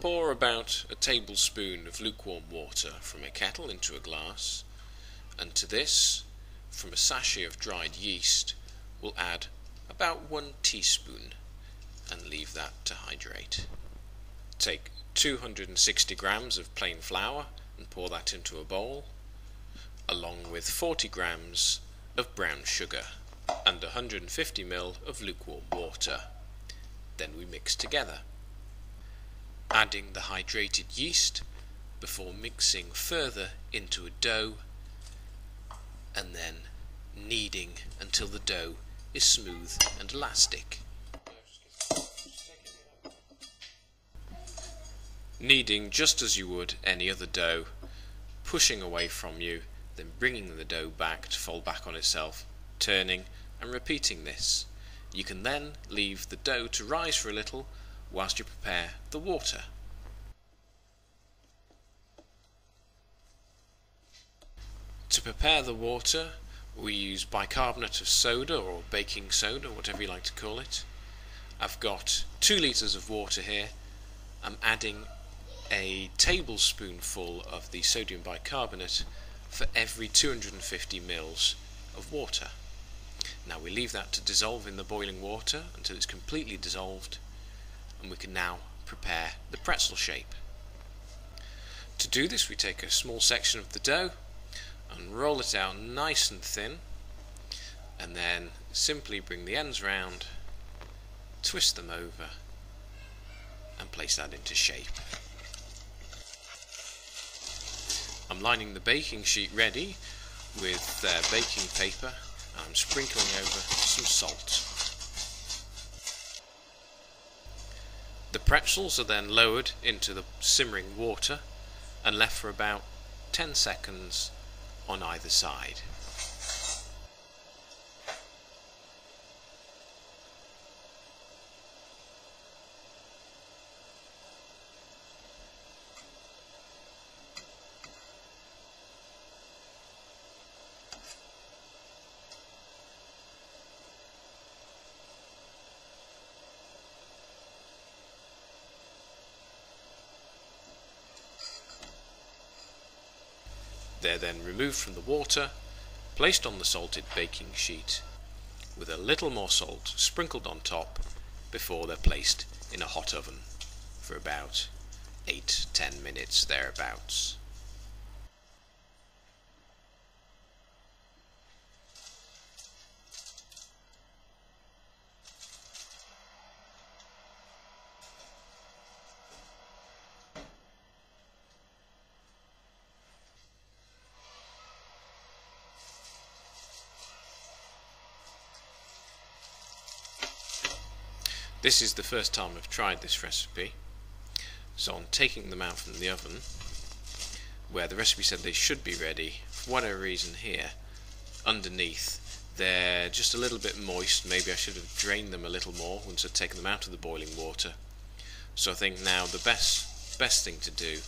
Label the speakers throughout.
Speaker 1: Pour about a tablespoon of lukewarm water from a kettle into a glass, and to this, from a sachet of dried yeast, we'll add about 1 teaspoon and leave that to hydrate. Take 260 grams of plain flour and pour that into a bowl, along with 40 grams of brown sugar and 150 ml of lukewarm water. Then we mix together, adding the hydrated yeast before mixing further into a dough, and then kneading until the dough is smooth and elastic. Kneading just as you would any other dough, pushing away from you, then bringing the dough back to fold back on itself, turning and repeating this. You can then leave the dough to rise for a little whilst you prepare the water. To prepare the water, we use bicarbonate of soda or baking soda, whatever you like to call it. I've got 2 litres of water here. I'm adding a tablespoonful of the sodium bicarbonate for every 250 ml of water. Now we leave that to dissolve in the boiling water until it's completely dissolved, and we can now prepare the pretzel shape. To do this, we take a small section of the dough and roll it out nice and thin, and then simply bring the ends round, twist them over and place that into shape. I'm lining the baking sheet ready with baking paper, and I'm sprinkling over some salt. The pretzels are then lowered into the simmering water and left for about 10 seconds on either side. They're then removed from the water, placed on the salted baking sheet, with a little more salt sprinkled on top before they're placed in a hot oven for about 8-10 minutes thereabouts. This is the first time I've tried this recipe, so I'm taking them out from the oven, where the recipe said they should be ready. For whatever reason here, underneath, they're just a little bit moist. Maybe I should have drained them a little more once I'd taken them out of the boiling water. So I think now the best thing to do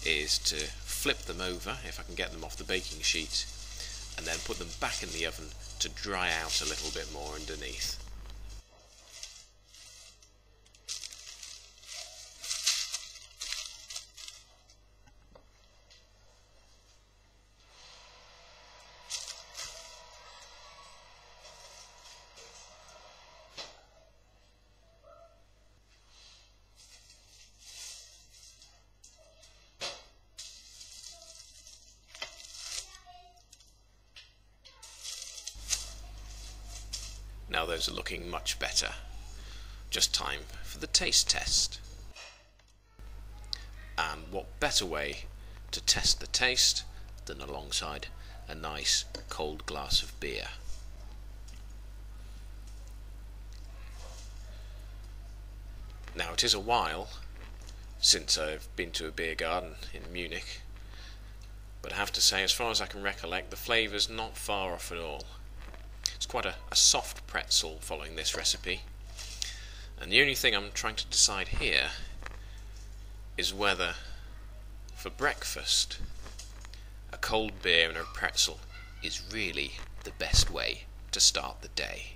Speaker 1: is to flip them over, if I can get them off the baking sheet, and then put them back in the oven to dry out a little bit more underneath. Now those are looking much better. Just time for the taste test. And what better way to test the taste than alongside a nice cold glass of beer. Now it is a while since I've been to a beer garden in Munich, but I have to say, as far as I can recollect, the flavour's not far off at all. It's quite a soft pretzel following this recipe, and the only thing I'm trying to decide here is whether, for breakfast, a cold beer and a pretzel is really the best way to start the day.